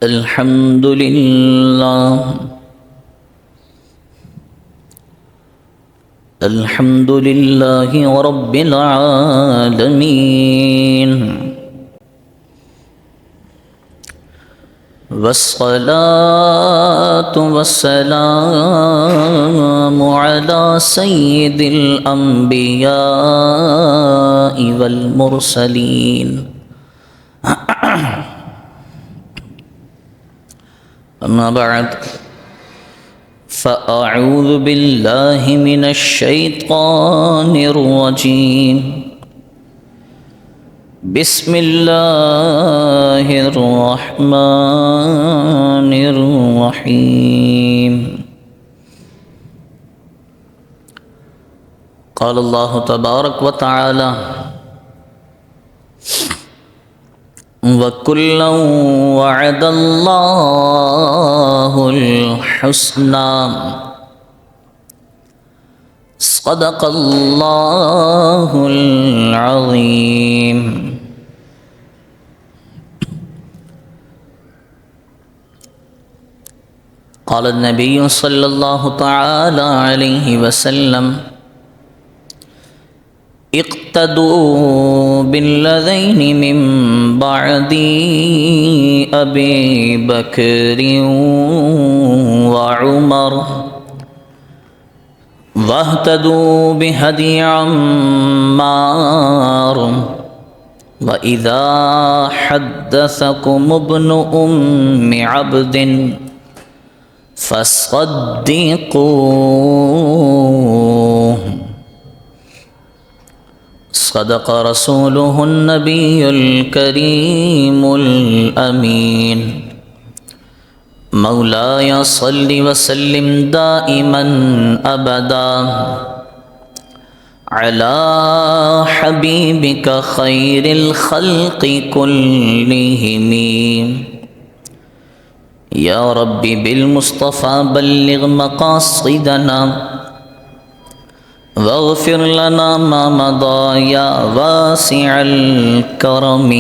الحمد لله الحمد لله رب العالمين، والصلاة والسلام على سيد الأنبياء والمرسلين. أما بعد، فأعوذ بالله من الشيطان الرجيم. بسم الله الرحمن الرحيم. قال الله تبارك وتعالى: وَكُلًّا وَعَدَ اللَّهُ الْحُسْنَى. صدق الله العظيم. قال النبي صلى الله تعالى عليه وسلم: اقتدوا بالذين من بعدي أبي بكر وعمر، واهتدوا بهدي عمار، وإذا حدثكم ابن أم عبد فصدقوه. صدق رسوله النبي الكريم الأمين. مولاي صل وسلم دائما أبدا على حبيبك خير الخلق كلهم. يا رب بالمصطفى بلغ مقاصدنا، واغفر لنا ما مضى يا واسع الكرم.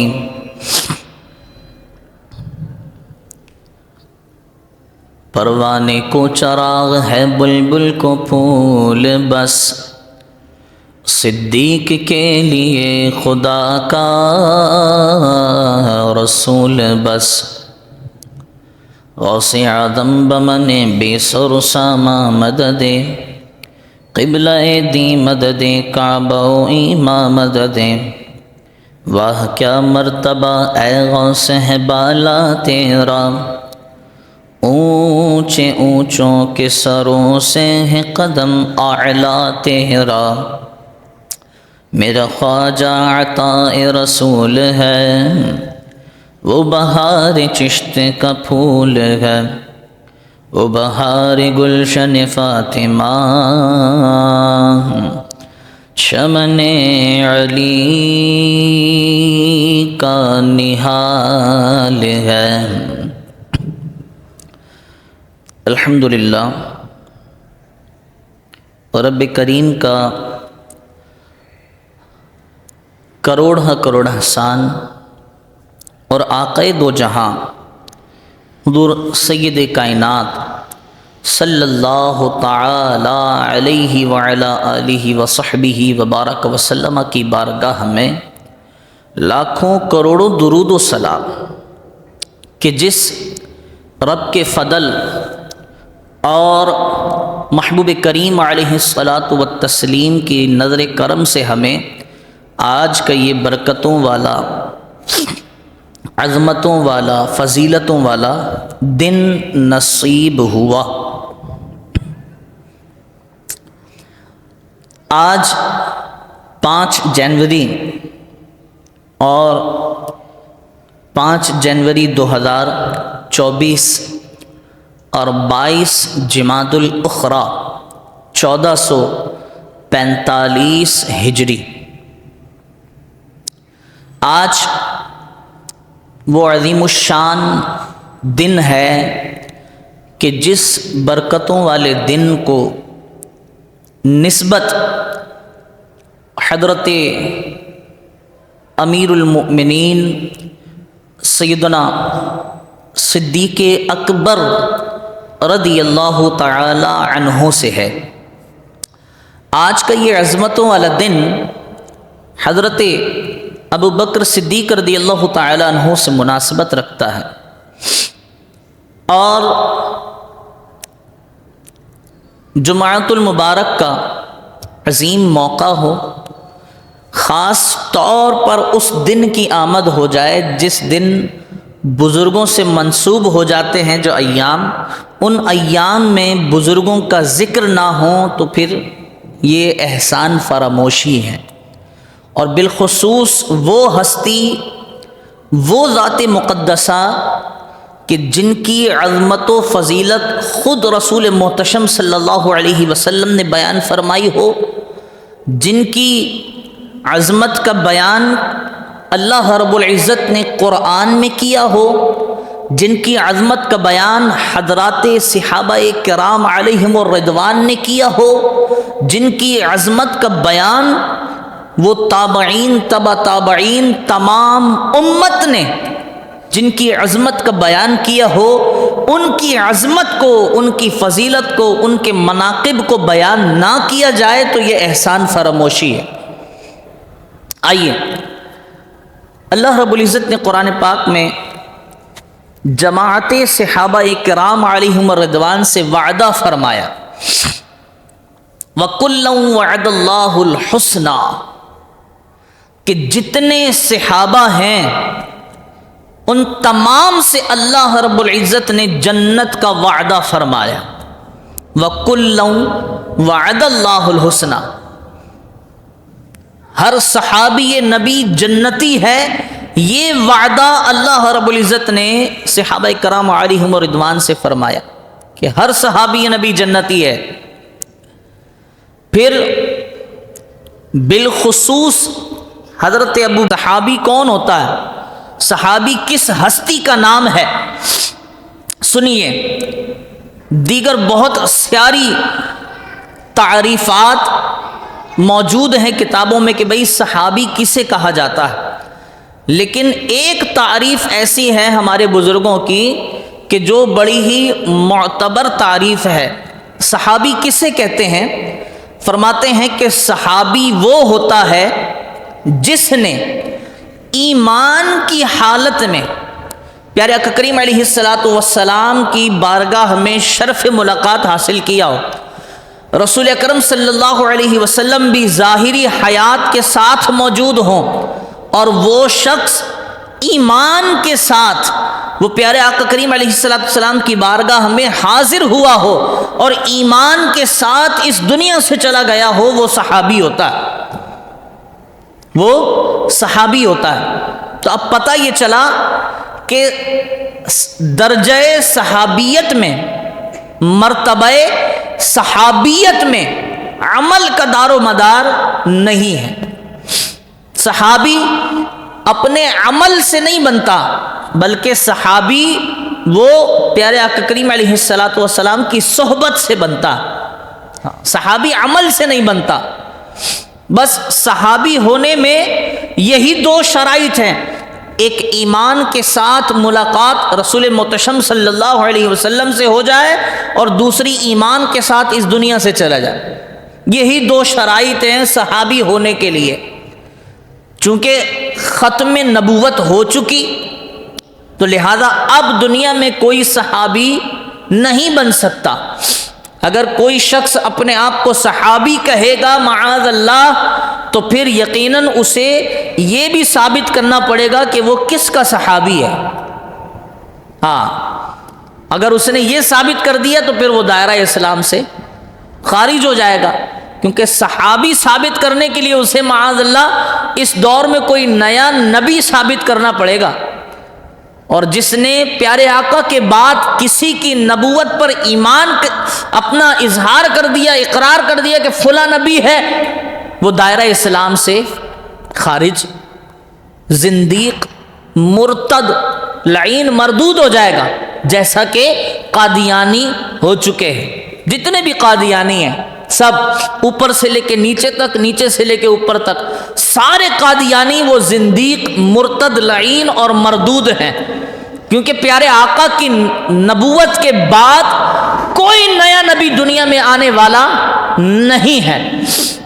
پروانے کو چراغ ہے بلبل کو پھول بس، صدیق کے لیے خدا کا رسول بس. غوث اعظم بمن بے سر ساما مدد، قبلہ دی مدد کعبہ و ایماں مدد. واہ کیا مرتبہ اے غوث ہے بالا تیرا، اونچے اونچوں کے سروں سے ہے قدم اعلیٰ تیرا. میرا خواجہ عطاء رسول ہے، وہ بہار چشت کا پھول ہے، وہ بہار گلشن فاطمہ، چمن علی کا نہال ہے. الحمدللہ رب کریم کا کروڑہ کروڑ احسان اور آقا دو جہاں حضور سید کائنات صلی اللہ تعالی علیہ وعلا آلہ وصحبہ وبارک وسلم کی بارگاہ میں لاکھوں کروڑوں درود و سلام کہ جس رب کے فضل اور محبوب کریم علیہ الصلاۃ والتسلیم کی نظر کرم سے ہمیں آج کا یہ برکتوں والا، عظمتوں والا، فضیلتوں والا دن نصیب ہوا. آج 5 جنوری اور 5 جنوری 2024 اور 22 جمادی الاخری 1445 ہجری. آج وہ عظیم الشان دن ہے کہ جس برکتوں والے دن کو نسبت حضرت امیر المؤمنین سیدنا صدیق اکبر رضی اللہ تعالی عنہ سے ہے۔ آج کا یہ عظمتوں والا دن حضرت ابو بکر صدیق رضی اللہ تعالی عنہ سے مناسبت رکھتا ہے، اور جمعۃ المبارک کا عظیم موقع ہو، خاص طور پر اس دن کی آمد ہو جائے جس دن بزرگوں سے منسوب ہو جاتے ہیں جو ایام، ان ایام میں بزرگوں کا ذکر نہ ہو تو پھر یہ احسان فراموشی ہے۔ اور بالخصوص وہ ہستی، وہ ذات مقدسہ کہ جن کی عظمت و فضیلت خود رسول محتشم صلی اللہ علیہ وسلم نے بیان فرمائی ہو، جن کی عظمت کا بیان اللہ رب العزت نے قرآن میں کیا ہو، جن کی عظمت کا بیان حضرات صحابہ کرام علیہم الرضوان نے کیا ہو، جن کی عظمت کا بیان وہ تابعین تبع تابعین تمام امت نے جن کی عظمت کا بیان کیا ہو، ان کی عظمت کو، ان کی فضیلت کو، ان کے مناقب کو بیان نہ کیا جائے تو یہ احسان فراموشی ہے۔ آئیے، اللہ رب العزت نے قرآن پاک میں جماعت صحابہ کرام علیہم الرضوان سے وعدہ فرمایا، وَكُلًّا وَعَدَ اللَّهُ الْحُسْنَى، کہ جتنے صحابہ ہیں ان تمام سے اللہ رب العزت نے جنت کا وعدہ فرمایا۔ وَكُلًّا وَعَدَ اللَّهُ الْحُسْنَى، ہر صحابی نبی جنتی ہے، یہ وعدہ اللہ رب العزت نے صحابہ کرام علیہم الرضوان سے فرمایا کہ ہر صحابی نبی جنتی ہے۔ پھر بالخصوص حضرت ابو، صحابی کون ہوتا ہے؟ صحابی کس ہستی کا نام ہے؟ سنیے، دیگر بہت ساری تعریفات موجود ہیں کتابوں میں کہ بھئی صحابی کسے کہا جاتا ہے، لیکن ایک تعریف ایسی ہے ہمارے بزرگوں کی کہ جو بڑی ہی معتبر تعریف ہے۔ صحابی کسے کہتے ہیں؟ فرماتے ہیں کہ صحابی وہ ہوتا ہے جس نے ایمان کی حالت میں پیارے آقا کریم علیہ السلام کی بارگاہ میں شرف ملاقات حاصل کیا ہو، رسول اکرم صلی اللہ علیہ وسلم بھی ظاہری حیات کے ساتھ موجود ہوں، اور وہ شخص ایمان کے ساتھ وہ پیارے آقا کریم علیہ السلام کی بارگاہ میں حاضر ہوا ہو اور ایمان کے ساتھ اس دنیا سے چلا گیا ہو، وہ صحابی ہوتا ہے، وہ صحابی ہوتا ہے۔ تو اب پتہ یہ چلا کہ درجہ صحابیت میں، مرتبہ صحابیت میں عمل کا دار و مدار نہیں ہے۔ صحابی اپنے عمل سے نہیں بنتا، بلکہ صحابی وہ پیارے آقا کریم علیہ السلام کی صحبت سے بنتا۔ صحابی عمل سے نہیں بنتا، بس صحابی ہونے میں یہی دو شرائط ہیں، ایک ایمان کے ساتھ ملاقات رسول محتشم صلی اللہ علیہ وسلم سے ہو جائے، اور دوسری ایمان کے ساتھ اس دنیا سے چلا جائے۔ یہی دو شرائط ہیں صحابی ہونے کے لیے۔ چونکہ ختم نبوت ہو چکی تو لہذا اب دنیا میں کوئی صحابی نہیں بن سکتا۔ اگر کوئی شخص اپنے آپ کو صحابی کہے گا معاذ اللہ، تو پھر یقیناً اسے یہ بھی ثابت کرنا پڑے گا کہ وہ کس کا صحابی ہے۔ ہاں، اگر اس نے یہ ثابت کر دیا تو پھر وہ دائرہ اسلام سے خارج ہو جائے گا، کیونکہ صحابی ثابت کرنے کے لیے اسے معاذ اللہ اس دور میں کوئی نیا نبی ثابت کرنا پڑے گا، اور جس نے پیارے آقا کے بعد کسی کی نبوت پر ایمان اپنا اظہار کر دیا، اقرار کر دیا کہ فلاں نبی ہے، وہ دائرہ اسلام سے خارج، زندیق، مرتد، لعین، مردود ہو جائے گا، جیسا کہ قادیانی ہو چکے ہیں۔ جتنے بھی قادیانی ہیں سب اوپر سے لے کے نیچے تک، نیچے سے لے کے اوپر تک، سارے قادیانی وہ زندیق، مرتد، لعین اور مردود ہیں۔ کیونکہ پیارے آقا کی نبوت کے بعد کوئی نیا نبی دنیا میں آنے والا نہیں ہے۔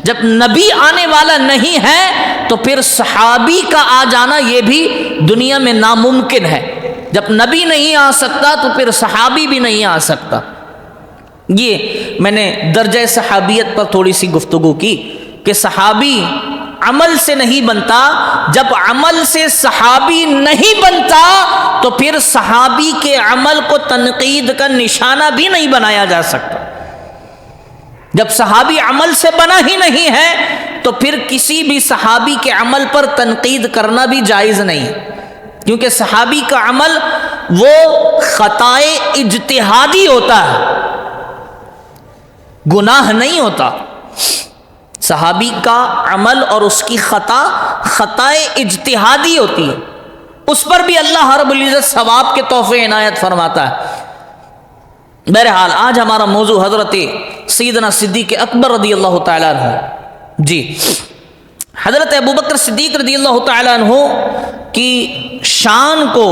جب نبی آنے والا نہیں ہے تو پھر صحابی کا آ جانا یہ بھی دنیا میں ناممکن ہے۔ جب نبی نہیں آ سکتا تو پھر صحابی بھی نہیں آ سکتا۔ یہ میں نے درجہ صحابیت پر تھوڑی سی گفتگو کی کہ صحابی عمل سے نہیں بنتا، جب عمل سے صحابی نہیں بنتا تو پھر صحابی کے عمل کو تنقید کا نشانہ بھی نہیں بنایا جا سکتا۔ جب صحابی عمل سے بنا ہی نہیں ہے تو پھر کسی بھی صحابی کے عمل پر تنقید کرنا بھی جائز نہیں، کیونکہ صحابی کا عمل وہ خطائے اجتہادی ہوتا ہے، گناہ نہیں ہوتا۔ صحابی کا عمل اور اس کی خطائے اجتہادی ہوتی ہے، اس پر بھی اللہ رب العزت ثواب کے تحفے عنایت فرماتا ہے۔ بہرحال آج ہمارا موضوع حضرت سیدنا صدیق اکبر رضی اللہ تعالیٰ عنہ، جی حضرت ابوبکر صدیق رضی اللہ تعالیٰ عنہ کی شان کو،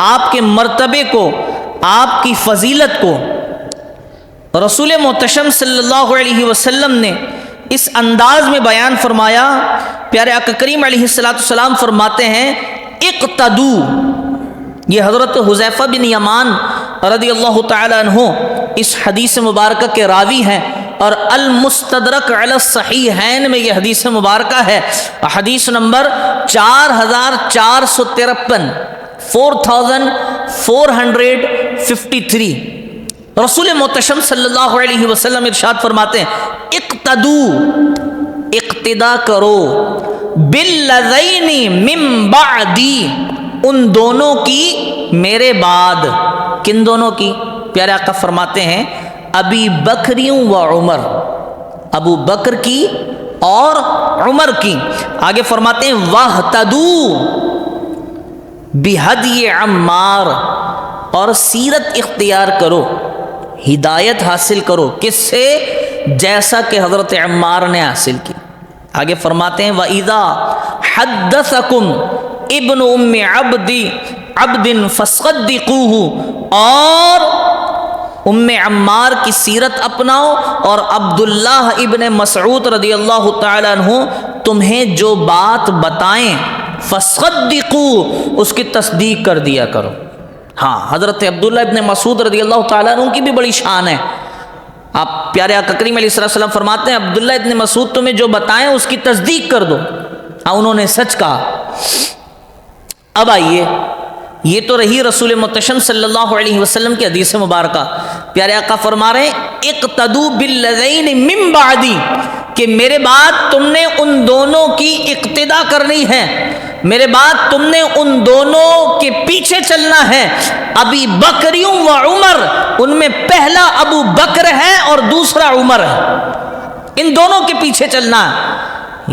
آپ کے مرتبے کو، آپ کی فضیلت کو رسول محتشم صلی اللہ علیہ وسلم نے اس انداز میں بیان فرمایا۔ پیارے آقا کریم علیہ السلام فرماتے ہیں اقتدو، یہ حضرت حذیفہ بن یمان رضی اللہ تعالی عنہ اس حدیث مبارکہ کے راوی ہیں، اور المستدرک علی الصحیحین میں یہ حدیث مبارکہ ہے، حدیث نمبر 4453، 4453۔ رسول محتشم صلی اللہ علیہ وسلم ارشاد فرماتے ہیں اقتدو، اقتدا کرو، باللذین من بعدی، ان دونوں کی میرے بعد۔ کن دونوں کی؟ پیارے آقا فرماتے ہیں ابی بکر و عمر، ابو بکر کی اور عمر کی۔ آگے فرماتے ہیں واہتدو بہدی عمار، اور سیرت اختیار کرو، ہدایت حاصل کرو، کس سے؟ جیسا کہ حضرت عمار نے حاصل کی۔ آگے فرماتے ہیں وَإِذَا حَدَّثَكُمْ ابن ام عبد فَصَدِّقُوهُ، اور ام عمار کی سیرت اپناؤ، اور عبداللہ ابن مسعود رضی اللہ تعالیٰ عنہ تمہیں جو بات بتائیں فَصَدِّقُوهُ، اس کی تصدیق کر دیا کرو۔ ہاں، حضرت عبداللہ ابن مسعود رضی اللہ تعالیٰ عنہ کی بھی بڑی شان ہے۔ آپ پیارے آقا کریم علیہ السلام فرماتے ہیں عبداللہ ابن مسعود تمہیں جو بتائیں اس کی تصدیق کر دو، انہوں نے سچ کہا۔ اب آئیے، یہ تو رہی رسول محتشم صلی اللہ علیہ وسلم کی حدیث مبارکہ۔ پیارے آقا فرما رہے ہیں اقتدو باللذین من بعدی، کہ میرے بعد تم نے ان دونوں کی اقتدا کرنی ہے، میرے بعد تم نے ان دونوں کے پیچھے چلنا ہے۔ ابی بکر و عمر، ان میں پہلا ابو بکر ہے اور دوسرا عمر ہے، ان دونوں کے پیچھے چلنا ہے۔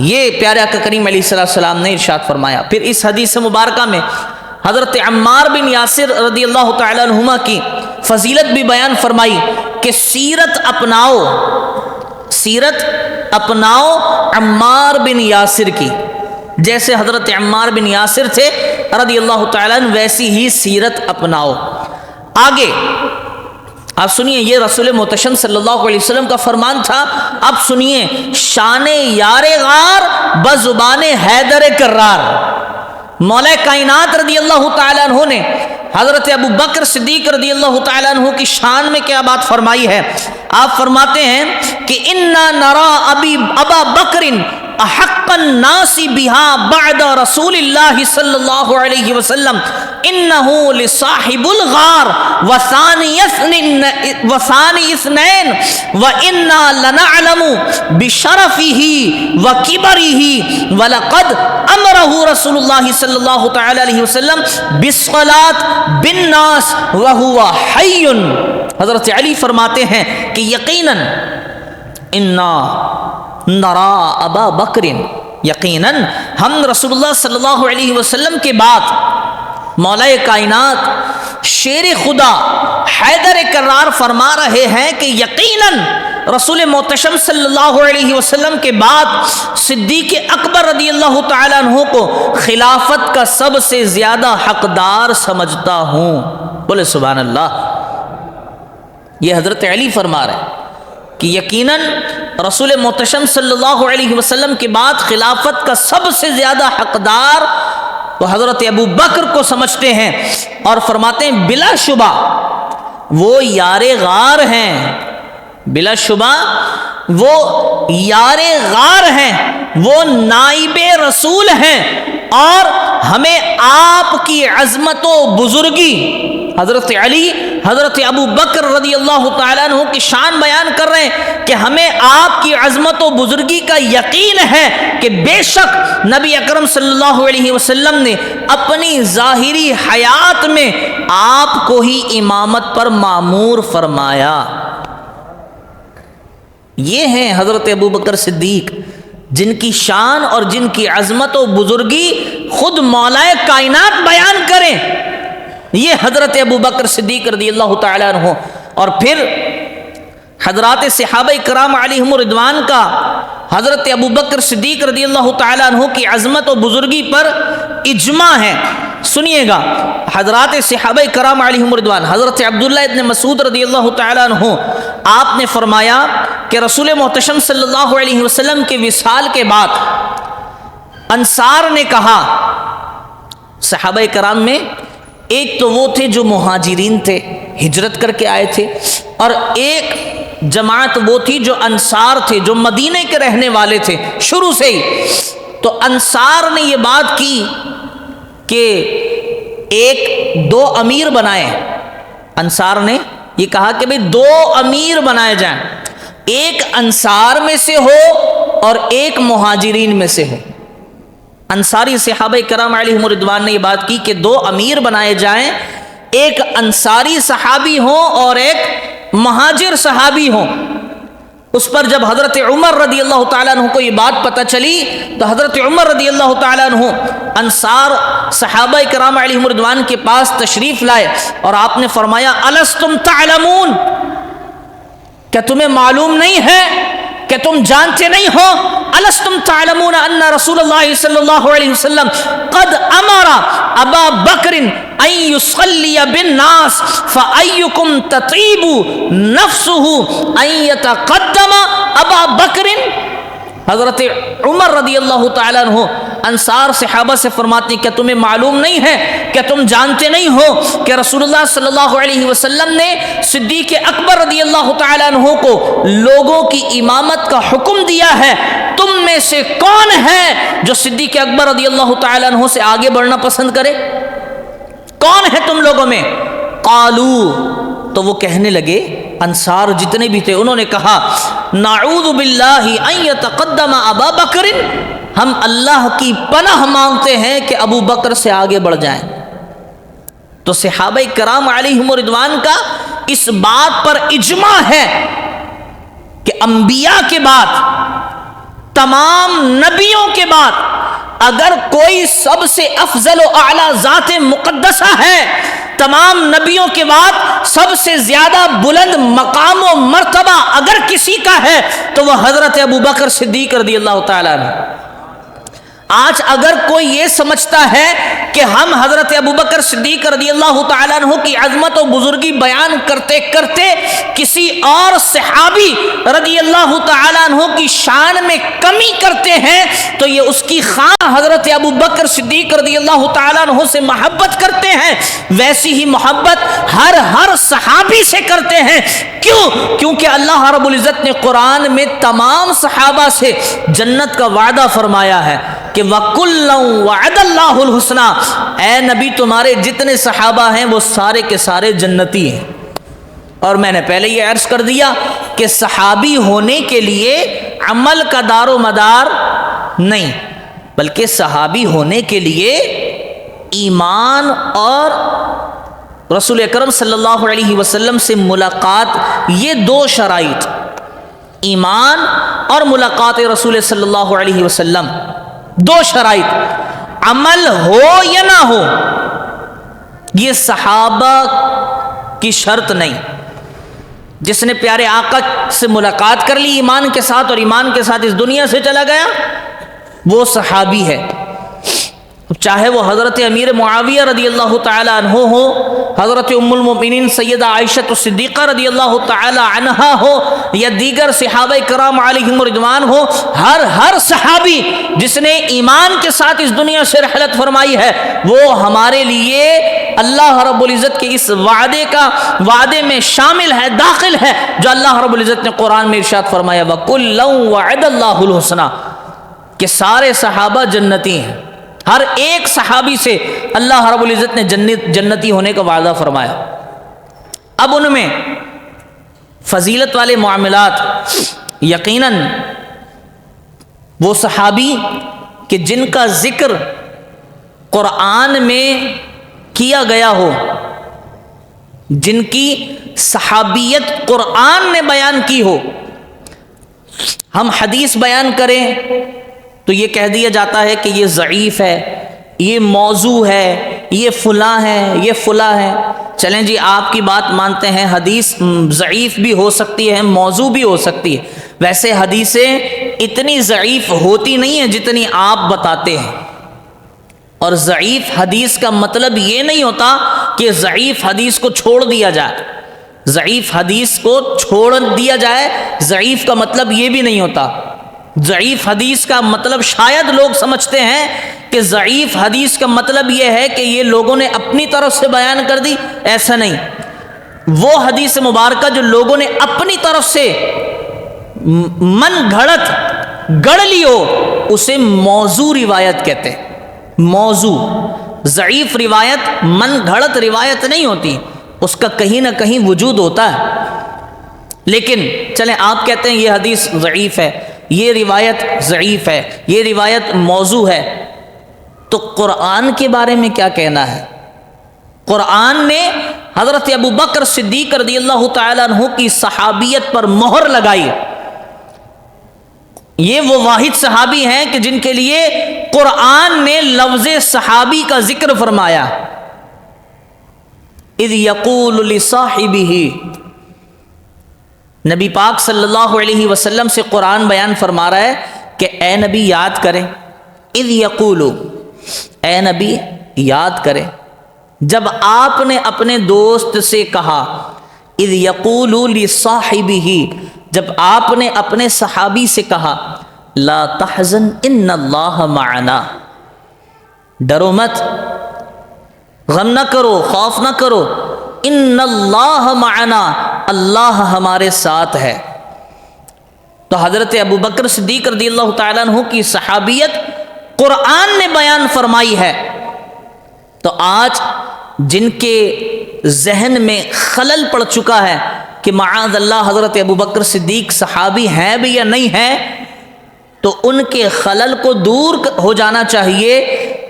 یہ پیارے آقا کریم علیہ السلام نے ارشاد فرمایا۔ پھر اس حدیث مبارکہ میں حضرت عمار بن یاسر رضی اللہ تعالی عنہما کی فضیلت بھی بیان فرمائی کہ سیرت اپناؤ، سیرت اپناؤ عمار بن یاسر کی، جیسے حضرت عمار بن یاسر تھے رضی اللہ تعالیٰ عنہ ویسی ہی سیرت اپناؤ۔ آگے آپ سنیے، یہ رسول محتشم صلی اللہ علیہ وسلم کا فرمان تھا۔ اب سنیے، شان یار غار بزبان حیدر کرار، مولا کائنات رضی اللہ تعالیٰ عنہ نے حضرت ابو بکر صدیق رضی اللہ تعالیٰ عنہ کی شان میں کیا بات فرمائی ہے؟ آپ فرماتے ہیں کہ انا نرا ابا بکر احق الناس بها بعد رسول اللہ صلی اللہ علیہ وسلم انہ لصاحب الغار وثانی اثنین وانا لنعلم بشرفہ وکبرہ ولقد امرہ رسول اللہ صلی اللہ تعالی علیہ وسلم بالصلاة بالناس وہو حی۔ حضرت علی فرماتے ہیں کہ یقیناً انا نرا ابا بکر، یقیناً ہم رسول اللہ صلی اللہ علیہ وسلم کے بعد مولا کائنات شیر خدا حیدر کرار فرما رہے ہیں کہ یقیناً رسول محتشم صلی اللہ علیہ وسلم کے بعد صدیق اکبر رضی اللہ تعالیٰ عنہ کو خلافت کا سب سے زیادہ حقدار سمجھتا ہوں. بولے سبحان اللہ. یہ حضرت علی فرما رہے ہیں کہ یقیناً رسول محتشم صلی اللہ علیہ وسلم کے بعد خلافت کا سب سے زیادہ حقدار وہ حضرت ابو بکر کو سمجھتے ہیں، اور فرماتے ہیں بلا شبہ وہ یار غار ہیں، بلا شبہ وہ یار غار ہیں، وہ نائب رسول ہیں، اور ہمیں آپ کی عظمت و بزرگی، حضرت علی حضرت ابو بکر رضی اللہ تعالیٰ عنہ کی شان بیان کر رہے ہیں کہ ہمیں آپ کی عظمت و بزرگی کا یقین ہے کہ بے شک نبی اکرم صلی اللہ علیہ وسلم نے اپنی ظاہری حیات میں آپ کو ہی امامت پر مامور فرمایا. یہ ہیں حضرت ابو بکر صدیق، جن کی شان اور جن کی عظمت و بزرگی خود مولا کائنات بیان کریں. یہ حضرت ابو بکر صدیق رضی اللہ تعالیٰ عنہ. اور پھر حضرات صحابہ کرام علیہم رضوان کا حضرت ابو بکر صدیق رضی اللہ تعالیٰ عنہ کی عظمت و بزرگی پر اجماع ہے. سنیے گا، حضرات صحابہ کرام علیہم رضوان، حضرت عبداللہ ابن مسعود رضی اللہ تعالیٰ عنہ، آپ نے فرمایا کہ رسول محتشم صلی اللہ علیہ وسلم کے وصال کے بعد انصار نے کہا، صحابہ کرام میں ایک تو وہ تھے جو مہاجرین تھے، ہجرت کر کے آئے تھے، اور ایک جماعت وہ تھی جو انصار تھے، جو مدینے کے رہنے والے تھے شروع سے ہی. تو انصار نے یہ بات کی کہ ایک دو امیر بنائے. انصار نے یہ کہا کہ بھئی دو امیر بنائے جائیں، ایک انصار میں سے ہو اور ایک مہاجرین میں سے ہو. انصاری صحابہ کرام علیہم رضوان نے یہ بات کی کہ دو امیر بنائے جائیں، ایک انصاری صحابی ہوں اور ایک مہاجر صحابی ہوں. اس پر جب حضرت عمر رضی اللہ تعالیٰ عنہ کو یہ بات پتہ چلی تو حضرت عمر رضی اللہ تعالیٰ عنہ انصار صحابہ کرام علیہم رضوان کے پاس تشریف لائے اور آپ نے فرمایا الستم تعلمون، کیا تمہیں معلوم نہیں ہے، کہ تم جانتے نہیں ہو، الستم تعلمون ان رسول اللہ صلی اللہ علیہ وسلم قد امر ابا بکر ان یصلی بالناس فایکم تطیب نفسه ان یتقدم ابا بکر. حضرت عمر رضی اللہ تعالیٰ عنہ انصار صحابہ سے فرماتے ہیں کہ تمہیں معلوم نہیں ہے، کہ تم جانتے نہیں ہو کہ رسول اللہ صلی اللہ علیہ وسلم نے صدیق اکبر رضی اللہ تعالیٰ عنہ کو لوگوں کی امامت کا حکم دیا ہے، تم میں سے کون ہے جو صدیق اکبر رضی اللہ تعالیٰ عنہ سے آگے بڑھنا پسند کرے؟ کون ہے تم لوگوں میں؟ قالو، تو وہ کہنے لگے، انصار جتنے بھی تھے انہوں نے کہا نعوذ باللہ ان یتقدم ابا بکر، ہم اللہ کی پناہ مانگتے ہیں کہ ابو بکر سے آگے بڑھ جائیں. تو صحابہ کرام علیہم رضوان کا اس بات پر اجماع ہے کہ انبیاء کے بعد، تمام نبیوں کے بعد اگر کوئی سب سے افضل و اعلیٰ ذات مقدسہ ہے، تمام نبیوں کے بعد سب سے زیادہ بلند مقام و مرتبہ اگر کسی کا ہے تو وہ حضرت ابو بکر صدیق رضی اللہ تعالیٰ عنہ. آج اگر کوئی یہ سمجھتا ہے کہ ہم حضرت ابوبکر صدیق رضی اللہ تعالیٰ عنہ کی عظمت و بزرگی بیان کرتے کرتے کسی اور صحابی رضی اللہ تعالیٰ عنہ کی شان میں کمی کرتے ہیں تو یہ اس کی خواہ حضرت ابوبکر صدیق رضی اللہ تعالیٰ عنہ سے محبت کرتے ہیں، ویسی ہی محبت ہر صحابی سے کرتے ہیں. کیوں؟ کیونکہ اللہ رب العزت نے قرآن میں تمام صحابہ سے جنت کا وعدہ فرمایا ہے کہ وَكُلًّا وَعَدَ اللَّهُ الْحُسْنَى، اے نبی تمہارے جتنے صحابہ ہیں وہ سارے کے سارے جنتی ہیں. اور میں نے پہلے یہ عرض کر دیا کہ صحابی ہونے کے لیے عمل کا دار و مدار نہیں، بلکہ صحابی ہونے کے لیے ایمان اور رسول اکرم صلی اللہ علیہ وسلم سے ملاقات، یہ دو شرائط، ایمان اور ملاقات رسول صلی اللہ علیہ وسلم، دو شرائط، عمل ہو یا نہ ہو، یہ صحابہ کی شرط نہیں. جس نے پیارے آقا سے ملاقات کر لی ایمان کے ساتھ اور ایمان کے ساتھ اس دنیا سے چلا گیا، وہ صحابی ہے. چاہے وہ حضرت امیر معاویہ رضی اللہ تعالی عنہ ہو، حضرت ام المؤمنین سیدہ عائشہ صدیقہ رضی اللہ تعالی عنہا ہو، یا دیگر صحابہ کرام علیہم رضوان ہو، ہر صحابی جس نے ایمان کے ساتھ اس دنیا سے رحلت فرمائی ہے، وہ ہمارے لیے اللہ رب العزت کے اس وعدے میں شامل ہے، داخل ہے، جو اللہ رب العزت نے قرآن میں ارشاد فرمایا وَكُلًّا وَعَدَ اللَّهُ الْحُسْنَى، کہ سارے صحابہ جنتی ہیں. ہر ایک صحابی سے اللہ رب العزت نے جنتی ہونے کا وعدہ فرمایا. اب ان میں فضیلت والے معاملات، یقیناً وہ صحابی کہ جن کا ذکر قرآن میں کیا گیا ہو، جن کی صحابیت قرآن نے بیان کی ہو، ہم حدیث بیان کریں تو یہ کہہ دیا جاتا ہے کہ یہ ضعیف ہے، یہ موضوع ہے، یہ فلاں ہے، یہ فلاں ہے. چلیں جی آپ کی بات مانتے ہیں، حدیث ضعیف بھی ہو سکتی ہے، موضوع بھی ہو سکتی ہے. ویسے حدیثیں اتنی ضعیف ہوتی نہیں ہیں جتنی آپ بتاتے ہیں. اور ضعیف حدیث کا مطلب یہ نہیں ہوتا کہ ضعیف حدیث کو چھوڑ دیا جائے. ضعیف حدیث کو چھوڑ دیا جائے، ضعیف کا مطلب یہ بھی نہیں ہوتا. ضعیف حدیث کا مطلب شاید لوگ سمجھتے ہیں کہ ضعیف حدیث کا مطلب یہ ہے کہ یہ لوگوں نے اپنی طرف سے بیان کر دی. ایسا نہیں. وہ حدیث مبارکہ جو لوگوں نے اپنی طرف سے من گھڑت گڑھ لی ہو، اسے موضوع روایت کہتے ہیں. موضوع، ضعیف روایت من گھڑت روایت نہیں ہوتی، اس کا کہیں نہ کہیں وجود ہوتا ہے. لیکن چلیں آپ کہتے ہیں یہ حدیث ضعیف ہے، یہ روایت ضعیف ہے، یہ روایت موضوع ہے، تو قرآن کے بارے میں کیا کہنا ہے؟ قرآن نے حضرت ابو بکر صدیق رضی اللہ تعالی عنہ کی صحابیت پر مہر لگائی. یہ وہ واحد صحابی ہیں کہ جن کے لیے قرآن نے لفظ صحابی کا ذکر فرمایا. اذ یقول لصاحبہ، نبی پاک صلی اللہ علیہ وسلم سے قرآن بیان فرما رہا ہے کہ اے نبی یاد کریں. اذ یقول، اے نبی یاد کریں جب آپ نے اپنے دوست سے کہا. اذ یقول لصاحبہ، جب آپ نے اپنے صحابی سے کہا لا تحزن ان اللہ معنا، ڈرو مت، غم نہ کرو، خوف نہ کرو، ان اللہ معنا، اللہ ہمارے ساتھ ہے. تو حضرت ابو بکر صدیق رضی اللہ تعالیٰ عنہ کی صحابیت قرآن نے بیان فرمائی ہے. تو آج جن کے ذہن میں خلل پڑ چکا ہے کہ معاذ اللہ حضرت ابو بکر صدیق صحابی ہیں بھی یا نہیں ہیں، تو ان کے خلل کو دور ہو جانا چاہیے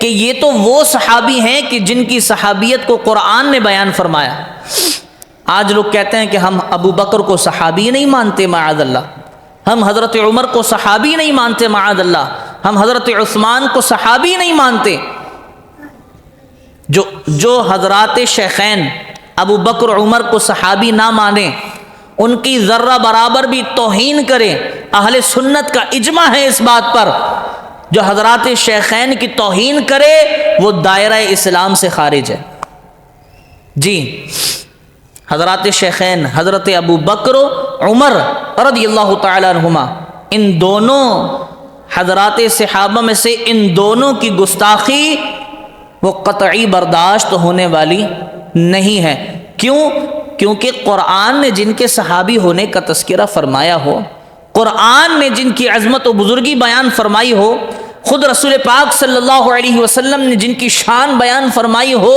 کہ یہ تو وہ صحابی ہیں کہ جن کی صحابیت کو قرآن نے بیان فرمایا. آج لوگ کہتے ہیں کہ ہم ابو بکر کو صحابی نہیں مانتے معاذ اللہ، ہم حضرت عمر کو صحابی نہیں مانتے معاذ اللہ، ہم حضرت عثمان کو صحابی نہیں مانتے. جو حضرات شیخین ابو بکر عمر کو صحابی نہ مانے، ان کی ذرہ برابر بھی توہین کرے، اہل سنت کا اجماع ہے اس بات پر، جو حضرات شیخین کی توہین کرے وہ دائرہ اسلام سے خارج ہے. جی حضرات شیخین حضرت ابو بکر عمر رضی اللہ تعالی عنہما، ان دونوں حضرات صحابہ میں سے ان دونوں کی گستاخی وہ قطعی برداشت ہونے والی نہیں ہے. کیوں؟ کیونکہ قرآن نے جن کے صحابی ہونے کا تذکرہ فرمایا ہو، قرآن نے جن کی عظمت و بزرگی بیان فرمائی ہو، خود رسول پاک صلی اللہ علیہ وسلم نے جن کی شان بیان فرمائی ہو،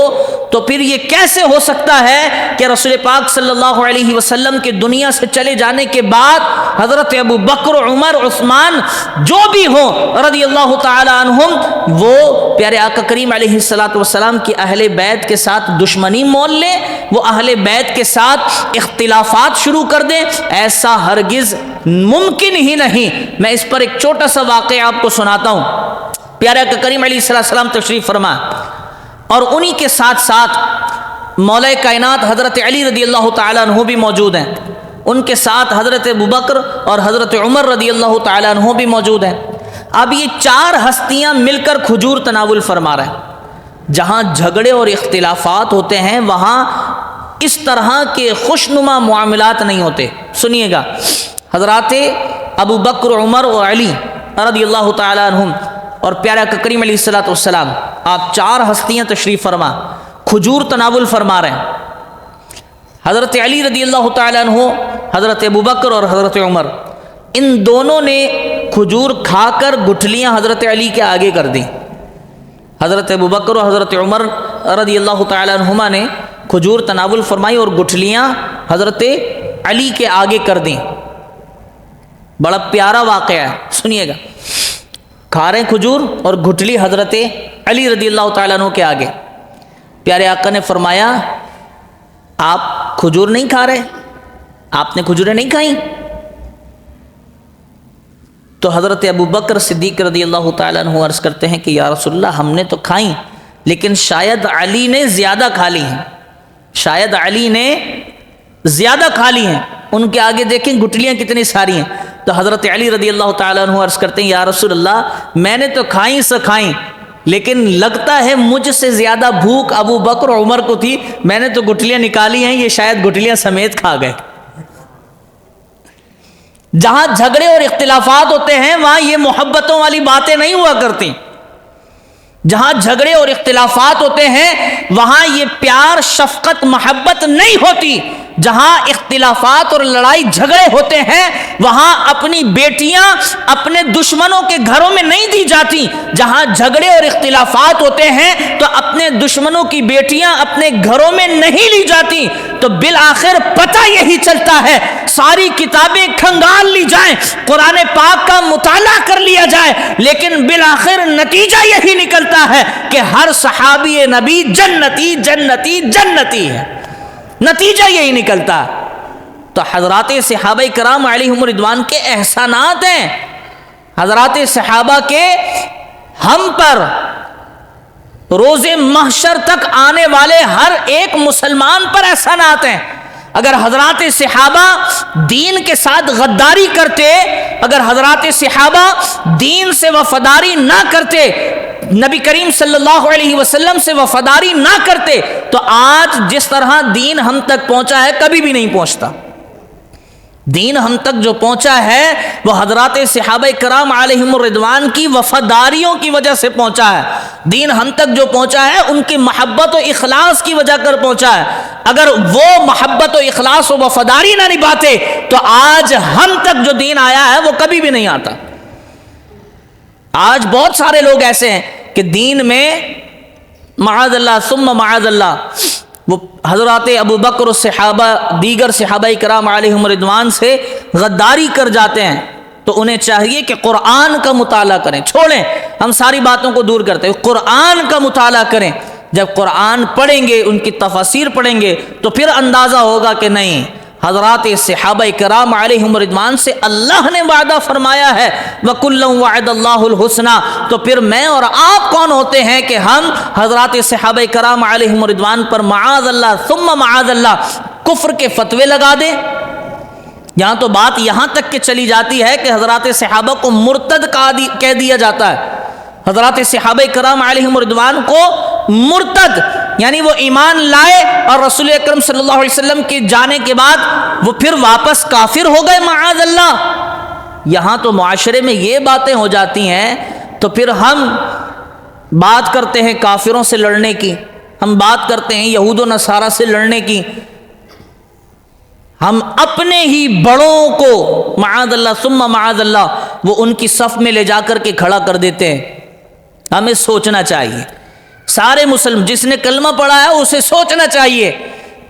تو پھر یہ کیسے ہو سکتا ہے کہ رسول پاک صلی اللہ علیہ وسلم کے دنیا سے چلے جانے کے بعد حضرت ابو بکر عمر عثمان جو بھی ہوں رضی اللہ تعالی عنہم، وہ پیارے آقا کریم علیہ الصلوۃ والسلام کی اہل بیت کے ساتھ دشمنی مول لیں، وہ اہل بیت کے ساتھ اختلافات شروع کر دیں؟ ایسا ہرگز ممکن ہی نہیں. میں اس پر ایک چھوٹا سا واقعہ آپ کو سناتا ہوں. پیارے آقا کریم علیہ السلام تشریف فرما، اور انہی کے ساتھ ساتھ مولا کائنات حضرت علی رضی اللہ تعالیٰ عنہ بھی موجود ہیں. ان کے ساتھ حضرت ابوبکر اور حضرت عمر رضی اللہ تعالیٰ عنہ بھی موجود ہیں۔ اب یہ 4 ہستیاں مل کر کھجور تناول فرما رہے ہیں۔ جہاں جھگڑے اور اختلافات ہوتے ہیں وہاں اس طرح کے خوشنما معاملات نہیں ہوتے۔ سنیے گا، حضرات ابو بکر، عمر اور علی رضی اللہ تعالیٰ عنہم اور پیارا کریم علیہ الصلوۃ والسلام، آپ 4 ہستیاں تشریف فرما کھجور تناول فرما رہے ہیں۔ حضرت علی رضی اللہ تعالیٰ عنہ، حضرت ابو بکر اور حضرت عمر، ان دونوں نے کھجور کھا کر گٹھلیاں حضرت علی کے آگے کر دیں۔ حضرت ابو بکر اور حضرت عمر رضی اللہ تعالیٰ عنہما نے کھجور تناول فرمائی اور گٹھلیاں حضرت علی کے آگے کر دیں۔ بڑا پیارا واقعہ ہے، سنیے گا۔ کھا رہے کھجور اور گٹھلی حضرت علی رضی اللہ تعالیٰ عنہ کے آگے۔ پیارے آقا نے فرمایا، آپ کھجور نہیں کھا رہے؟ آپ نے کھجوریں نہیں کھائیں؟ تو حضرت ابو بکر صدیق رضی اللہ تعالیٰ عنہ عرض کرتے ہیں کہ یا رسول اللہ، ہم نے تو کھائیں لیکن شاید علی نے زیادہ کھا لی ہیں، شاید علی نے زیادہ کھا لی ہیں۔ ان کے آگے دیکھیں گٹلیاں کتنی ساری ہیں۔ تو حضرت علی رضی اللہ تعالیٰ عنہ عرض کرتے ہیں یا رسول اللہ، میں نے تو کھائیں سو کھائیں، لیکن لگتا ہے مجھ سے زیادہ بھوک ابو بکر اور عمر کو تھی، میں نے تو گٹلیاں نکالی ہیں، یہ شاید گٹلیاں سمیت کھا گئے۔ جہاں جھگڑے اور اختلافات ہوتے ہیں وہاں یہ محبتوں والی باتیں نہیں ہوا کرتی۔ جہاں جھگڑے اور اختلافات ہوتے ہیں وہاں یہ پیار، شفقت، محبت نہیں ہوتی۔ جہاں اختلافات اور لڑائی جھگڑے ہوتے ہیں وہاں اپنی بیٹیاں اپنے دشمنوں کے گھروں میں نہیں دی جاتی۔ جہاں جھگڑے اور اختلافات ہوتے ہیں تو اپنے دشمنوں کی بیٹیاں اپنے گھروں میں نہیں لی جاتی۔ تو بالآخر پتہ یہی چلتا ہے، ساری کتابیں کھنگال لی جائیں، قرآن پاک کا مطالعہ کر لیا جائے، لیکن بالآخر نتیجہ یہی نکلتا ہے کہ ہر صحابی نبی جنتی جنتی جنتی ہے، نتیجہ یہی نکلتا۔ تو حضرات صحابہ کرام علیہم رضوان کے احسانات ہیں، حضرات صحابہ کے ہم پر روز محشر تک آنے والے ہر ایک مسلمان پر احسانات ہیں۔ اگر حضرات صحابہ دین کے ساتھ غداری کرتے، اگر حضرات صحابہ دین سے وفاداری نہ کرتے، نبی کریم صلی اللہ علیہ وسلم سے وفاداری نہ کرتے، تو آج جس طرح دین ہم تک پہنچا ہے کبھی بھی نہیں پہنچتا۔ دین ہم تک جو پہنچا ہے وہ حضرات صحابہ کرام علیہم الرضوان کی وفاداریوں کی وجہ سے پہنچا ہے۔ دین ہم تک جو پہنچا ہے ان کی محبت و اخلاص کی وجہ کر پہنچا ہے۔ اگر وہ محبت و اخلاص و وفاداری نہ نبھاتے تو آج ہم تک جو دین آیا ہے وہ کبھی بھی نہیں آتا۔ آج بہت سارے لوگ ایسے ہیں کہ دین میں معاذ اللہ ثم معاذ اللہ وہ حضرات ابو بکر صحابہ، دیگر صحابہ کرام علیہم رضوان سے غداری کر جاتے ہیں، تو انہیں چاہیے کہ قرآن کا مطالعہ کریں۔ چھوڑیں، ہم ساری باتوں کو دور کرتے ہیں، قرآن کا مطالعہ کریں۔ جب قرآن پڑھیں گے، ان کی تفاسیر پڑھیں گے تو پھر اندازہ ہوگا کہ نہیں، حضرات صحابہ کرام علیہم رضوان سے اللہ نے وعدہ فرمایا ہے وَكُلًّا وَعَدَ اللَّهُ الْحُسْنَى۔ تو پھر میں اور آپ کون ہوتے ہیں کہ ہم حضرات صحابہ کرام علیہم رضوان پر معاذ اللہ ثم معاذ اللہ کفر کے فتوے لگا دیں؟ یہاں تو بات یہاں تک کہ چلی جاتی ہے کہ حضرات صحابہ کو مرتد کہہ دیا جاتا ہے۔ حضرات صحابہ کرام علیہم رضوان کو مرتد، یعنی وہ ایمان لائے اور رسول اکرم صلی اللہ علیہ وسلم کے جانے کے بعد وہ پھر واپس کافر ہو گئے معاذ اللہ۔ یہاں تو معاشرے میں یہ باتیں ہو جاتی ہیں تو پھر ہم بات کرتے ہیں کافروں سے لڑنے کی، ہم بات کرتے ہیں یہود و نصارہ سے لڑنے کی، ہم اپنے ہی بڑوں کو معاذ اللہ ثم معاذ اللہ وہ ان کی صف میں لے جا کر کے کھڑا کر دیتے ہیں۔ ہمیں سوچنا چاہیے، سارے مسلم جس نے کلمہ پڑھا ہے اسے سوچنا چاہیے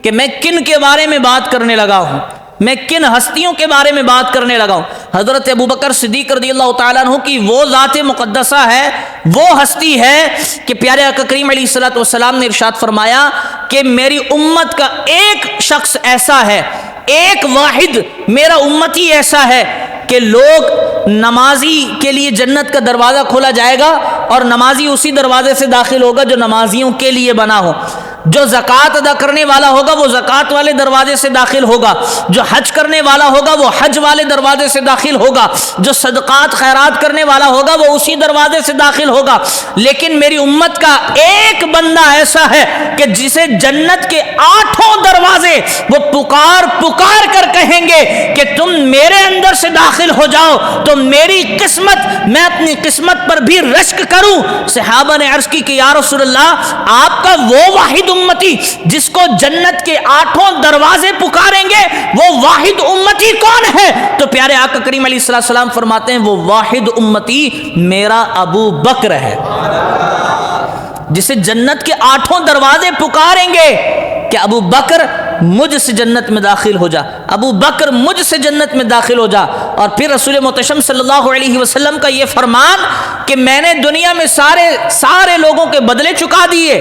کہ میں کن کے بارے میں بات کرنے لگا ہوں، میں کن ہستیوں کے بارے میں بات کرنے لگا ہوں۔ حضرت ابوبکر صدیق رضی اللہ تعالیٰ عنہ کی وہ ذات مقدسہ ہے، وہ ہستی ہے کہ پیارے آقا کریم علیہ الصلوۃ والسلام نے ارشاد فرمایا کہ میری امت کا ایک شخص ایسا ہے، ایک واحد میرا امتی ایسا ہے کہ لوگ نمازی کے لیے جنت کا دروازہ کھولا جائے گا اور نمازی اسی دروازے سے داخل ہوگا جو نمازیوں کے لیے بنا ہو۔ جو زکوٰۃ ادا کرنے والا ہوگا وہ زکوٰۃ والے دروازے سے داخل ہوگا، جو حج کرنے والا ہوگا وہ حج والے دروازے سے داخل ہوگا، جو صدقات خیرات کرنے والا ہوگا وہ اسی دروازے سے داخل ہوگا۔ لیکن میری امت کا ایک بندہ ایسا ہے کہ جسے جنت کے 8 دروازے وہ پکار پکار کر کہیں گے کہ تم میرے اندر سے داخل ہو جاؤ تو میری قسمت، میں اپنی قسمت پر بھی رشک کروں۔ صحابہ نے عرض کی کہ یا رسول اللہ، آپ کا وہ واحد امتی جس کو جنت کے 8 دروازے پکاریں گے وہ واحد امتی کون ہے؟ تو پیارے آقا کریم علیہ السلام فرماتے ہیں وہ واحد امتی میرا ابو بکر ہے، جسے جنت کے 8 دروازے پکاریں گے کہ ابو بکر مجھ سے جنت میں داخل ہو جا، ابو بکر مجھ سے جنت میں داخل ہو جا۔ اور پھر رسول محتشم صلی اللہ علیہ وسلم کا یہ فرمان کہ میں نے دنیا میں سارے لوگوں کے بدلے چکا دیے،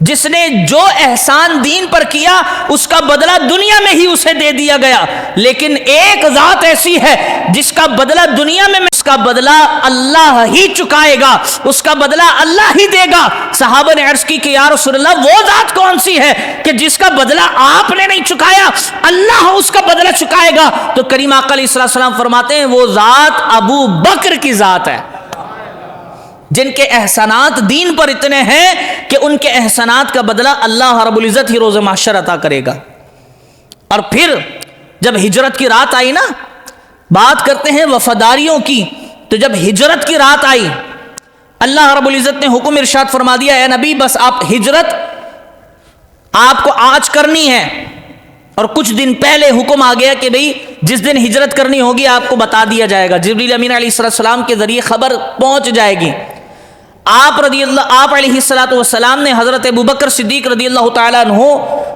جس نے جو احسان دین پر کیا اس کا بدلہ دنیا میں ہی اسے دے دیا گیا، لیکن ایک ذات ایسی ہے جس کا بدلہ دنیا میں اس کا بدلہ اللہ ہی چکائے گا، اس کا بدلہ اللہ ہی دے گا۔ صحابہ نے عرض کی کہ یا رسول اللہ وہ ذات کون سی ہے کہ جس کا بدلہ آپ نے نہیں چکایا، اللہ اس کا بدلہ چکائے گا؟ تو کریم آقا علیہ السلام فرماتے ہیں وہ ذات ابو بکر کی ذات ہے، جن کے احسانات دین پر اتنے ہیں کہ ان کے احسانات کا بدلہ اللہ رب العزت ہی روز محشر عطا کرے گا۔ اور پھر جب ہجرت کی رات آئی نا، بات کرتے ہیں وفاداریوں کی، تو جب ہجرت کی رات آئی اللہ رب العزت نے حکم ارشاد فرما دیا اے نبی بس آپ ہجرت آپ کو آج کرنی ہے، اور کچھ دن پہلے حکم آ گیا کہ بھئی جس دن ہجرت کرنی ہوگی آپ کو بتا دیا جائے گا، جبریل امین علیہ السلام کے ذریعے خبر پہنچ جائے گی۔ آپ علیہ السلام نے حضرت ابو بکر صدیق رضی اللہ تعالیٰ عنہ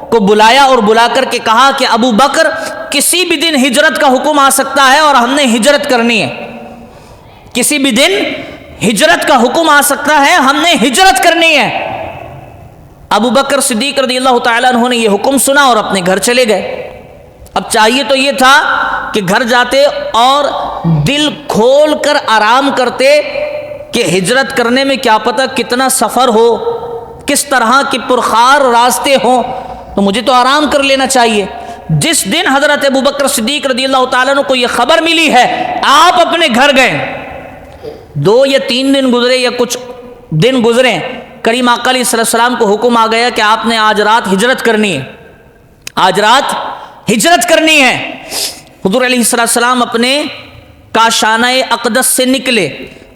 کو بلایا اور بلا کر کے کہا کہ ابو بکر کسی بھی دن ہجرت کا حکم آ سکتا ہے اور ہم نے ہجرت کرنی ہے، کسی بھی دن ہجرت کا حکم آ سکتا ہے، ہم نے ہجرت کرنی ہے۔ ابو بکر صدیق رضی اللہ تعالیٰ عنہ نے یہ حکم سنا اور اپنے گھر چلے گئے۔ اب چاہیے تو یہ تھا کہ گھر جاتے اور دل کھول کر آرام کرتے کہ ہجرت کرنے میں کیا پتہ کتنا سفر ہو، کس طرح کے پرخار راستے ہوں، تو مجھے تو آرام کر لینا چاہیے۔ جس دن حضرت ابو بکر صدیق رضی اللہ تعالیٰ عنہ کو یہ خبر ملی ہے آپ اپنے گھر گئے، 2 یا 3 دن گزرے یا کچھ دن گزرے، کریم آقا علیہ السلام کو حکم آ گیا کہ آپ نے آج رات ہجرت کرنی ہے، آج رات ہجرت کرنی ہے۔ حضور علیہ السلام اپنے کاشانہ اقدس سے نکلے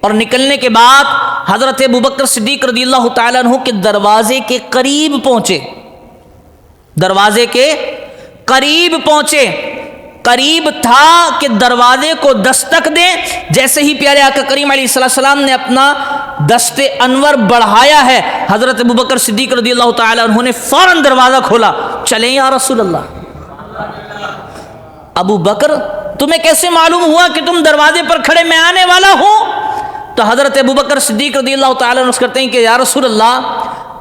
اور نکلنے کے بعد حضرت ابو بکر صدیق رضی اللہ تعالیٰ عنہ کے دروازے کے قریب پہنچے، دروازے کے قریب پہنچے، قریب تھا کہ دروازے کو دستک دیں، جیسے ہی پیارے آقا کریم علیہ السلام نے اپنا دست انور بڑھایا ہے، حضرت ابو بکر صدیق رضی اللہ تعالیٰ عنہ نے فوراً دروازہ کھولا، چلیں یا رسول اللہ۔ ابو بکر تمہیں کیسے معلوم ہوا کہ تم دروازے پر کھڑے میں آنے والا ہوں؟ تو حضرت ابو بکر صدیق رضی اللہ تعالیٰ عنہ کرتے ہیں کہ یا رسول اللہ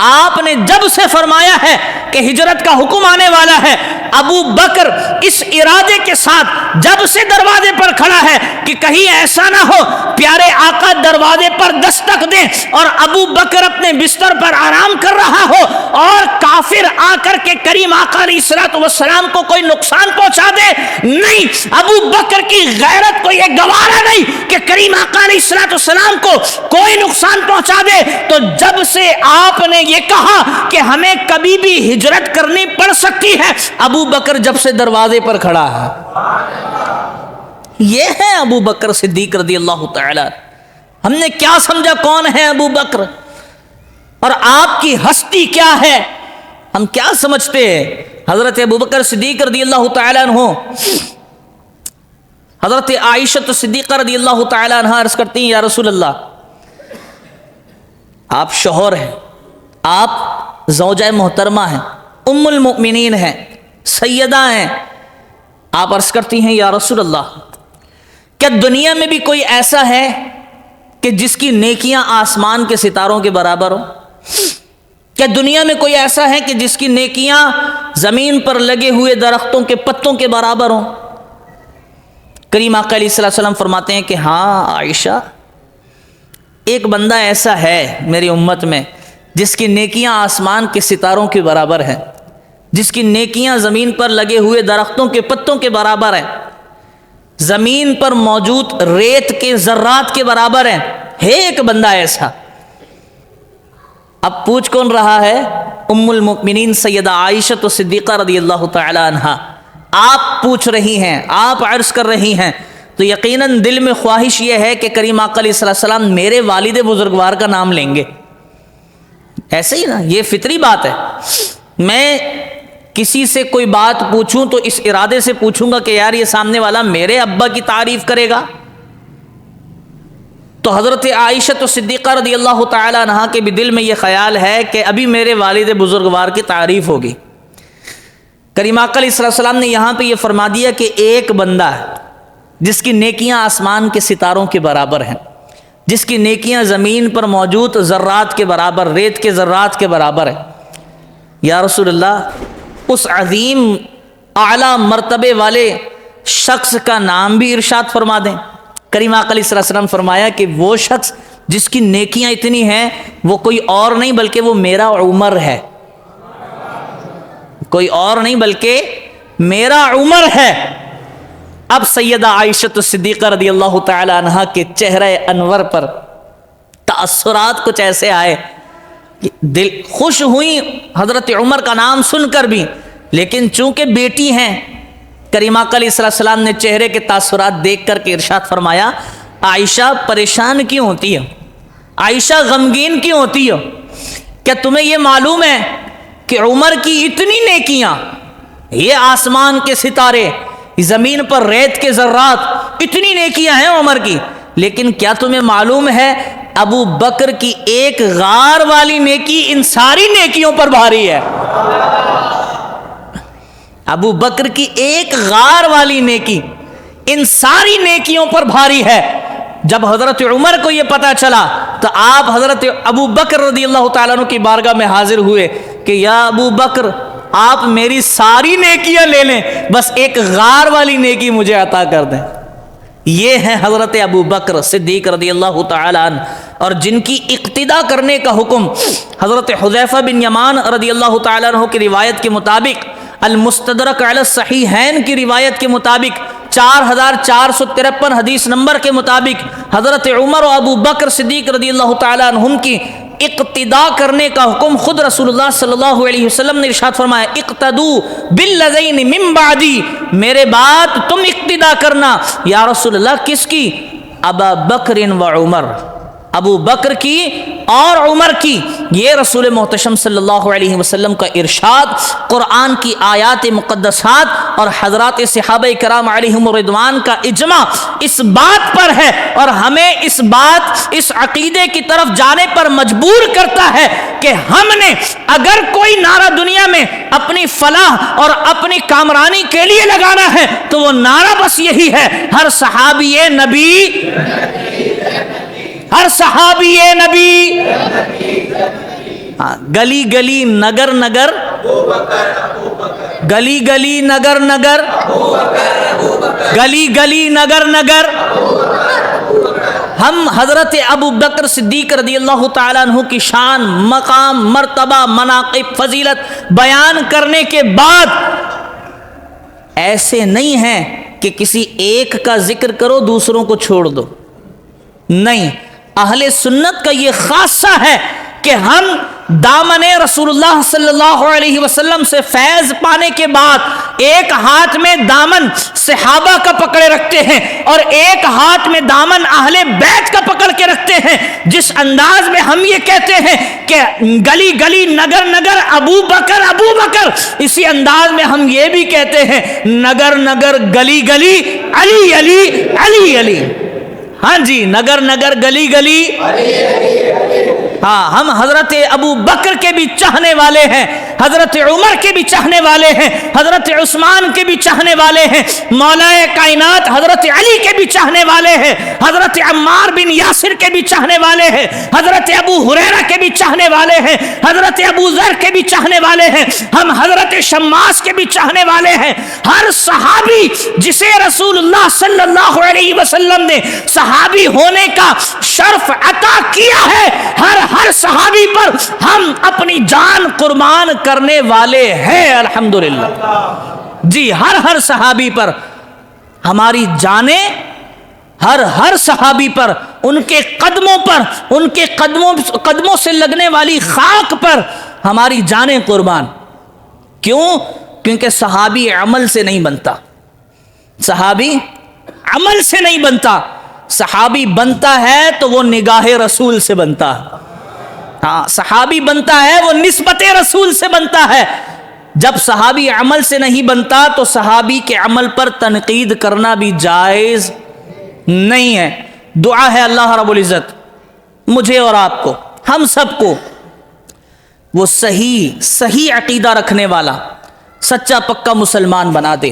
آپ نے جب سے فرمایا ہے کہ ہجرت کا حکم آنے والا ہے، ابو بکر اس ارادے کے ساتھ جب سے دروازے پر کھڑا ہے کہ کہیں ایسا نہ ہو پیارے آقا دروازے پر دستک دیں اور ابو بکر اپنے بستر پر آرام کر رہا ہو اور کافر آ کر کے کریم آقا علیہ السلام کو کوئی نقصان پہنچا دے، نہیں، ابو بکر کی غیرت کو یہ گوارا نہیں کہ کریم آقا علیہ السلام کو کوئی نقصان پہنچا دے۔ تو جب سے آپ نے یہ کہا کہ ہمیں کبھی بھی ہجرت کرنی پڑ سکتی ہے، ابو بکر جب سے دروازے پر کھڑا ہے۔ یہ ہے ابو بکر صدیق رضی اللہ تعالی۔ ہم نے کیا سمجھا کون ہے ابو بکر اور آپ کی ہستی کیا ہے، ہم کیا سمجھتے ہیں؟ حضرت ابو بکر صدیق رضی اللہ تعالی عنہ حضرت عائشہ صدیقہ رضی اللہ تعالی عنہ عرض کرتی ہیں یا رسول اللہ آپ شوہر ہیں، آپ زوجہ محترمہ ہیں، ام المؤمنین ہیں، سیدہ ہیں، آپ عرض کرتی ہیں یا رسول اللہ کیا دنیا میں بھی کوئی ایسا ہے کہ جس کی نیکیاں آسمان کے ستاروں کے برابر ہوں؟ کیا دنیا میں کوئی ایسا ہے کہ جس کی نیکیاں زمین پر لگے ہوئے درختوں کے پتوں کے برابر ہوں؟ کریم آقا علیہ السلام فرماتے ہیں کہ ہاں عائشہ، ایک بندہ ایسا ہے میری امت میں جس کی نیکیاں آسمان کے ستاروں کے برابر ہیں، جس کی نیکیاں زمین پر لگے ہوئے درختوں کے پتوں کے برابر ہیں، زمین پر موجود ریت کے ذرات کے برابر ہیں، ہے ایک بندہ ایسا۔ اب پوچھ کون رہا ہے؟ ام المؤمنین سیدہ عائشہ صدیقہ رضی اللہ تعالی عنہا۔ آپ پوچھ رہی ہیں، آپ عرض کر رہی ہیں، تو یقیناً دل میں خواہش یہ ہے کہ کریم آقا علیہ السلام میرے والد بزرگوار کا نام لیں گے، ایسے ہی نا، یہ فطری بات ہے۔ میں کسی سے کوئی بات پوچھوں تو اس ارادے سے پوچھوں گا کہ یار یہ سامنے والا میرے ابا کی تعریف کرے گا۔ تو حضرت عائشہ صدیقہ رضی اللہ تعالی عنہا کے بھی دل میں یہ خیال ہے کہ ابھی میرے والد بزرگوار کی تعریف ہوگی۔ کریم آقا علیہ السلام نے یہاں پہ یہ فرما دیا کہ ایک بندہ ہے جس کی نیکیاں آسمان کے ستاروں کے برابر ہیں، جس کی نیکیاں زمین پر موجود ذرات کے برابر، ریت کے ذرات کے برابر ہیں۔ یا رسول اللہ، اس عظیم اعلیٰ مرتبے والے شخص کا نام بھی ارشاد فرما دیں۔ کریم آقا علیہ السلام فرمایا کہ وہ شخص جس کی نیکیاں اتنی ہیں وہ کوئی اور نہیں بلکہ وہ میرا عمر ہے، کوئی اور نہیں بلکہ میرا عمر ہے۔ اب سیدہ عائشہ صدیقہ رضی اللہ تعالی عنہا کے چہرہ انور پر تأثرات کچھ ایسے آئے، دل خوش ہوئی حضرت عمر کا نام سن کر بھی، لیکن چونکہ بیٹی ہیں، کریم آقا علیہ السلام نے چہرے کے تاثرات دیکھ کر کے ارشاد فرمایا، عائشہ پریشان کیوں ہوتی ہے؟ عائشہ غمگین کیوں ہوتی ہے؟ کیا تمہیں یہ معلوم ہے کہ عمر کی اتنی نیکیاں، یہ آسمان کے ستارے، زمین پر ریت کے ذرات، اتنی نیکیاں ہیں عمر کی، لیکن کیا تمہیں معلوم ہے ابو بکر کی ایک غار والی نیکی ان ساری نیکیوں پر بھاری ہے؟ ابو بکر کی ایک غار والی نیکی ان ساری نیکیوں پر بھاری ہے۔ جب حضرت عمر کو یہ پتا چلا تو آپ حضرت ابو بکر رضی اللہ تعالیٰ عنہ کی بارگاہ میں حاضر ہوئے کہ یا ابو بکر، آپ میری ساری نیکیاں لے لیں، بس ایک غار والی نیکی مجھے عطا کر دیں۔ یہ ہے حضرت ابو بکر صدیق رضی اللہ تعالیٰ عنہ، اور جن کی اقتدا کرنے کا حکم حضرت حذیفہ بن یمان رضی اللہ تعالیٰ عنہ کی روایت کے مطابق، المستدرک علی الصحیحین کی روایت کے مطابق، 4453 حدیث نمبر کے مطابق، حضرت عمر و ابو بکر صدیق رضی اللہ تعالیٰ عنہم کی اقتدا کرنے کا حکم خود رسول اللہ صلی اللہ علیہ وسلم نے ارشاد فرمایا، اقتدوا بالذین من بعدی، میرے بعد تم اقتدا کرنا۔ یا رسول اللہ کس کی؟ ابا بکر و عمر، ابو بکر کی اور عمر کی۔ یہ رسول محتشم صلی اللہ علیہ وسلم کا ارشاد، قرآن کی آیات مقدسات اور حضرات صحابہ کرام علیہم رضوان کا اجماع اس بات پر ہے، اور ہمیں اس عقیدے کی طرف جانے پر مجبور کرتا ہے کہ ہم نے اگر کوئی نعرہ دنیا میں اپنی فلاح اور اپنی کامرانی کے لیے لگانا ہے تو وہ نعرہ بس یہی ہے، ہر صحابی نبی، ہر صحابی نبی، گلی گلی نگر نگر، گلی گلی نگر نگر، گلی گلی نگر نگر۔ ہم حضرت ابو بکر صدیق رضی اللہ تعالیٰ عنہ کی شان، مقام، مرتبہ، مناقب، فضیلت بیان کرنے کے بعد ایسے نہیں ہیں کہ کسی ایک کا ذکر کرو دوسروں کو چھوڑ دو، نہیں۔ اہل سنت کا یہ خاصہ ہے کہ ہم دامن رسول اللہ صلی اللہ علیہ وسلم سے فیض پانے کے بعد ایک ہاتھ میں دامن صحابہ کا پکڑے رکھتے ہیں اور ایک ہاتھ میں دامن اہل بیت کا پکڑ کے رکھتے ہیں۔ جس انداز میں ہم یہ کہتے ہیں کہ گلی گلی نگر نگر ابو بکر ابو بکر، اسی انداز میں ہم یہ بھی کہتے ہیں نگر نگر گلی گلی علی علی علی علی۔ ہاں جی، نگر نگر گلی گلی، ہاں ہم حضرت ابو بکر کے بھی چاہنے والے ہیں، حضرت عمر کے بھی چاہنے والے ہیں، حضرت عثمان کے بھی چاہنے والے ہیں، مولا کائنات حضرت علی کے بھی چاہنے والے ہیں، حضرت عمار بن یاسر کے بھی چاہنے والے ہیں، حضرت ابو ہریرہ کے بھی چاہنے والے ہیں، حضرت ابو ذر کے بھی چاہنے والے ہیں، ہم حضرت شماس کے بھی چاہنے والے ہیں۔ ہر صحابی جسے رسول اللہ صلی اللہ علیہ وسلم نے صحابی ہونے کا شرف عطا کیا ہے، ہر صحابی پر ہم اپنی جان قربان کرنے والے ہیں الحمدللہ۔ جی ہر صحابی پر ہماری جانیں، ہر صحابی پر، ان کے قدموں پر، ان کے قدموں سے لگنے والی خاک پر ہماری جانیں قربان۔ کیوں؟ کیونکہ صحابی عمل سے نہیں بنتا، صحابی عمل سے نہیں بنتا، صحابی بنتا ہے تو وہ نگاہ رسول سے بنتا ہے۔ ہاں صحابی بنتا ہے وہ نسبت رسول سے بنتا ہے۔ جب صحابی عمل سے نہیں بنتا تو صحابی کے عمل پر تنقید کرنا بھی جائز نہیں ہے۔ دعا ہے اللہ رب العزت مجھے اور آپ کو، ہم سب کو وہ صحیح عقیدہ رکھنے والا سچا پکا مسلمان بنا دے۔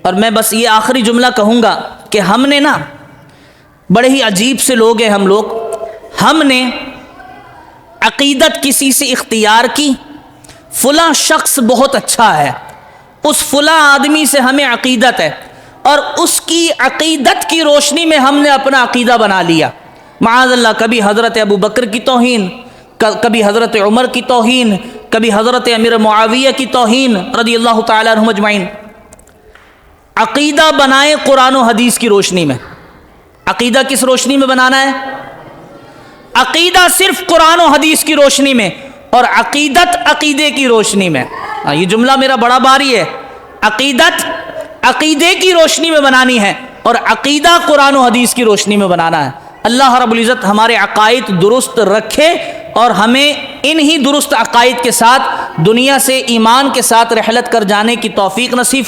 اور میں بس یہ آخری جملہ کہوں گا کہ ہم نے نا بڑے ہی عجیب سے لوگ ہیں ہم نے عقیدت کسی سے اختیار کی، فلاں شخص بہت اچھا ہے، اس فلاں آدمی سے ہمیں عقیدت ہے، اور اس کی عقیدت کی روشنی میں ہم نے اپنا عقیدہ بنا لیا۔ معاذ اللہ، کبھی حضرت ابو بکر کی توہین، کبھی حضرت عمر کی توہین، کبھی حضرت امیر معاویہ کی توہین رضی اللہ تعالیٰ عنہم اجمعین۔ عقیدہ بنائیں قرآن و حدیث کی روشنی میں۔ عقیدہ کس روشنی میں بنانا ہے؟ عقیدہ صرف قرآن و حدیث کی روشنی میں، اور عقیدت عقیدے کی روشنی میں۔ یہ جملہ میرا بڑا بھاری ہے۔ عقیدت عقیدے کی روشنی میں بنانی ہے، اور عقیدہ قرآن و حدیث کی روشنی میں بنانا ہے۔ اللہ رب العزت ہمارے عقائد درست رکھے، اور ہمیں انہی درست عقائد کے ساتھ دنیا سے ایمان کے ساتھ رحلت کر جانے کی توفیق نصیب